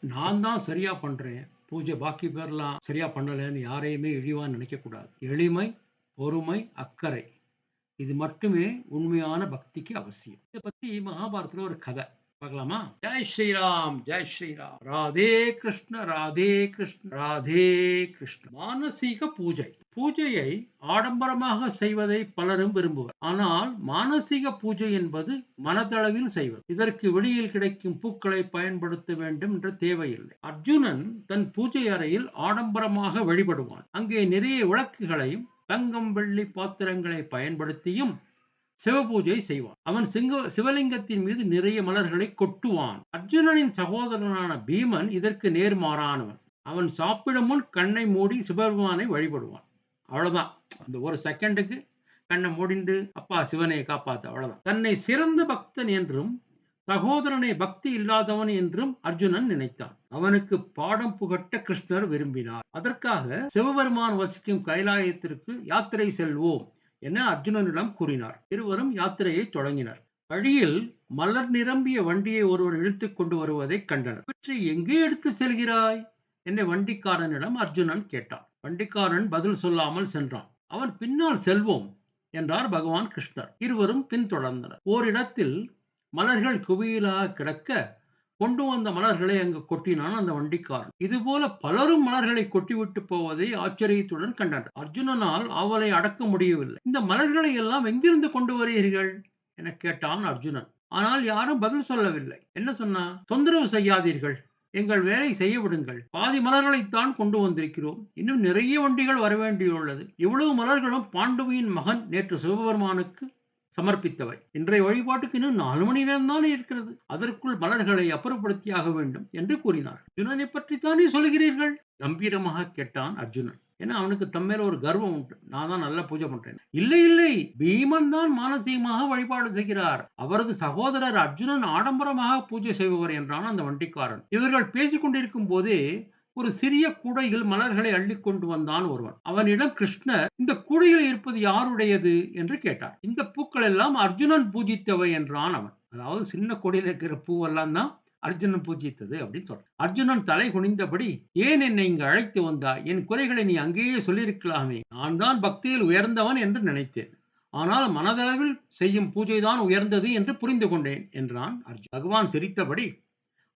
நான் தான் சரியா பண்றேன். பூஜை பாக்கி பேர்லாம் சரியா பண்ணலன்னு யாரையுமே இழிவா நினைக்கக்கூடாது. எளிமை, பொறுமை, அக்கறை. இது மட்டுமே உண்மையான பக்திக்கு அவசியம். இத பத்தி மகாபாரதத்துல ஒரு கதை. பார்க்கலாமா? ஜெய் ஸ்ரீராம், ஜெய் ஸ்ரீராம். ராதே கிருஷ்ண, ராதே கிருஷ்ண, ராதே கிருஷ்ண. மானசீக பூஜை. பூஜையை ஆடம்பரமாக செய்வதை பலரும் விரும்புவர். ஆனால் மானசீக பூஜை என்பது மனதளவில் செய்வது. இதற்கு வெளியில் கிடைக்கும் பூக்களை பயன்படுத்த வேண்டும் என்ற தேவையில்லை. அர்ஜுனன் தன் பூஜை அறையில் ஆடம்பரமாக வழிபடுவான். அங்கே நிறைய விளக்குகளையும் தங்கம் வெள்ளி பாத்திரங்களை பயன்படுத்தியும் சிவபூஜை செய்வான். அவன் சிவலிங்கத்தின் மீது நிறைய மலர்களை கொட்டுவான். அர்ஜுனனின் சகோதரனான பீமன் இதற்கு நேர்மாறானவன். அவன் சாப்பிடும் முன் கண்ணை மூடி சிவபெருமானை வழிபடுவான். அவ்வளவுதான். அந்த ஒரு செகண்டுக்கு கண்ணை மூடிண்டு அப்பா சிவனை காப்பாத்து, அவ்வளவுதான். தன்னை சிறந்த பக்தன் என்றும் சகோதரனை பக்தி இல்லாதவன் என்றும் அர்ஜுனன் நினைத்தான். அவனுக்கு பாடம் புகட்ட கிருஷ்ணர் விரும்பினார். அதற்காக சிவபெருமான் வசிக்கும் கைலாயத்திற்கு யாத்திரை செல்வோம் என அர்ஜுனனிடம் கூறினார். இருவரும் யாத்திரையை தொடங்கினர். வழியில் மலர் நிரம்பிய வண்டியை ஒருவன் இழுத்துக் கொண்டு வருவதை கண்டனர். இவற்றை எங்கே எடுத்து செல்கிறாய் என்ற வண்டிக்காரனிடம் அர்ஜுனன் கேட்டான். வண்டிக்காரன் பதில் சொல்லாமல் சென்றான். அவன் பின்னால் செல்வோம் என்றார் பகவான் கிருஷ்ணர். இருவரும் பின்தொடர்ந்தனர். ஓரிடத்தில் மலர்கள் குவியலாக கிடக்க கொண்டு வந்த மலர்களை அங்கு கொட்டினான் அந்த வண்டிக்காரன். இதுபோல பலரும் மலர்களை கொட்டிவிட்டு போவதை ஆச்சரியத்துடன் கண்டனர். அர்ஜுனனால் அவளை அடக்க முடியவில்லை. இந்த மலர்களை எல்லாம் எங்கிருந்து கொண்டு வருகிறீர்கள் என கேட்டான் அர்ஜுனன். ஆனால் யாரும் பதில் சொல்லவில்லை. என்ன சொன்னா? தொந்தரவு செய்யாதீர்கள், எங்கள் வேலை செய்ய விடுங்கள். பாதி மலர்களைத்தான் கொண்டு வந்திருக்கிறோம். இன்னும் நிறைய வண்டிகள் வரவேண்டியுள்ளது. இவ்வளவு மலர்களும் பாண்டுவின் மகன் நேற்று சிவபெருமானுக்கு சமர்ப்பித்தவை. இன்றைய வழிபாட்டுக்கு இன்னும் 4 மணி நேரம் தான் இருக்கிறது. அதற்குள் மலர்களை அப்புறப்படுத்தியாக வேண்டும் என்று கூறினார். அர்ஜுனனை பற்றித்தானே சொல்கிறீர்கள்? கம்பீரமாக கேட்டான் அர்ஜுனன். ஏன்னா அவனுக்கு தம்மேல ஒரு கர்வம் உண்டு. நான் தான் நல்லா பூஜை பண்றேன். இல்லை இல்லை, பீமன் தான் மானசீகமாக வழிபாடு செய்கிறார். அவரது சகோதரர் அர்ஜுனன் ஆடம்பரமாக பூஜை செய்பவர் என்றான் அந்த வண்டிக்காரன். இவர்கள் பேசிக் கொண்டிருக்கும் போதே ஒரு சிறிய கூடையில் மலர்களை அள்ளிக் கொண்டு வந்தான் ஒருவன். அவனிடம் கிருஷ்ணர், இந்த கூடையில் இருப்பது யாருடையது என்று கேட்டார். இந்த பூக்கள் எல்லாம் அர்ஜுனன் பூஜித்தவை என்றான் அவன். அதாவது சின்ன கூடையில் இருக்கிற பூவெல்லாம் தான் அர்ஜுனன் பூஜித்தது அப்படின்னு சொல்றான். அர்ஜுனன் தலை குனிந்தபடி, ஏன் என்னை இங்கு அழைத்து வந்தாய்? என் குறைகளை நீ அங்கேயே சொல்லியிருக்கலாமே. நான் தான் பக்தியில் உயர்ந்தவன் என்று நினைத்தேன். ஆனால் மனதளவில் செய்யும் பூஜைதான் உயர்ந்தது என்று புரிந்து கொண்டேன் என்றான் அர்ஜுன். பகவான் சிரித்தபடி,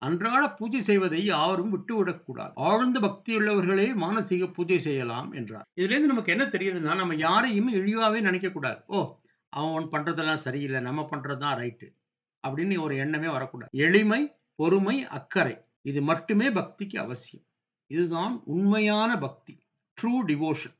அன்றாட பூஜை செய்வதை யாரும் விட்டுவிடக்கூடாது. ஆழ்ந்த பக்தியுள்ளவர்களே மானசீக பூஜை செய்யலாம் என்றார். இதுல இருந்து நமக்கு என்ன தெரியுதுன்னா, நம்ம யாரையும் இழிவாவே நினைக்க கூடாது. ஓ, அவன் பண்றதெல்லாம் சரியில்லை, நம்ம பண்றதுதான் ரைட்டு அப்படின்னு ஒரு எண்ணமே வரக்கூடாது. எளிமை, பொறுமை, அக்கறை, இது மட்டுமே பக்திக்கு அவசியம். இதுதான் உண்மையான பக்தி. True devotion,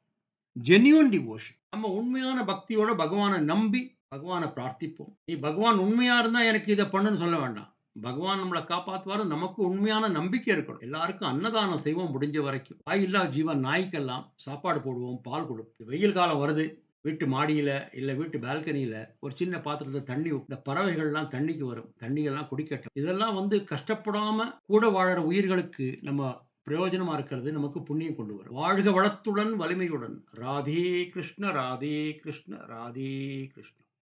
genuine devotion. நம்ம உண்மையான பக்தியோட பகவானை நம்பி பகவானை பிரார்த்திப்போம். நீ பகவான் உண்மையா இருந்தா எனக்கு இதை பண்ணுன்னு சொல்ல வேண்டாம். பகவான் நம்மளை காப்பாத்துவாரு. நமக்கு உண்மையான நம்பிக்கை இருக்கணும். எல்லாருக்கும் அன்னதானம் செய்வோம் முடிஞ்ச வரைக்கும். வாயில்லா ஜீவன் நாய்க்கெல்லாம் சாப்பாடு போடுவோம், பால் கொடுப்போம். வெயில் காலம் வருது, வீட்டு மாடியில இல்ல வீட்டு பால்கனியில ஒரு சின்ன பாத்திரத்துல தண்ணி, இந்த பறவைகள்லாம் தண்ணிக்கு வரும், தண்ணியெல்லாம் குடிக்கட்டும். இதெல்லாம் கஷ்டப்படாம கூட வாழற உயிர்களுக்கு நம்ம பிரயோஜனமா இருக்கிறது நமக்கு புண்ணியம் கொண்டு வரும். வாழ்க வளத்துடன் வலிமையுடன். ராதே கிருஷ்ண, ராதே கிருஷ்ண, ராதே கிருஷ்ண.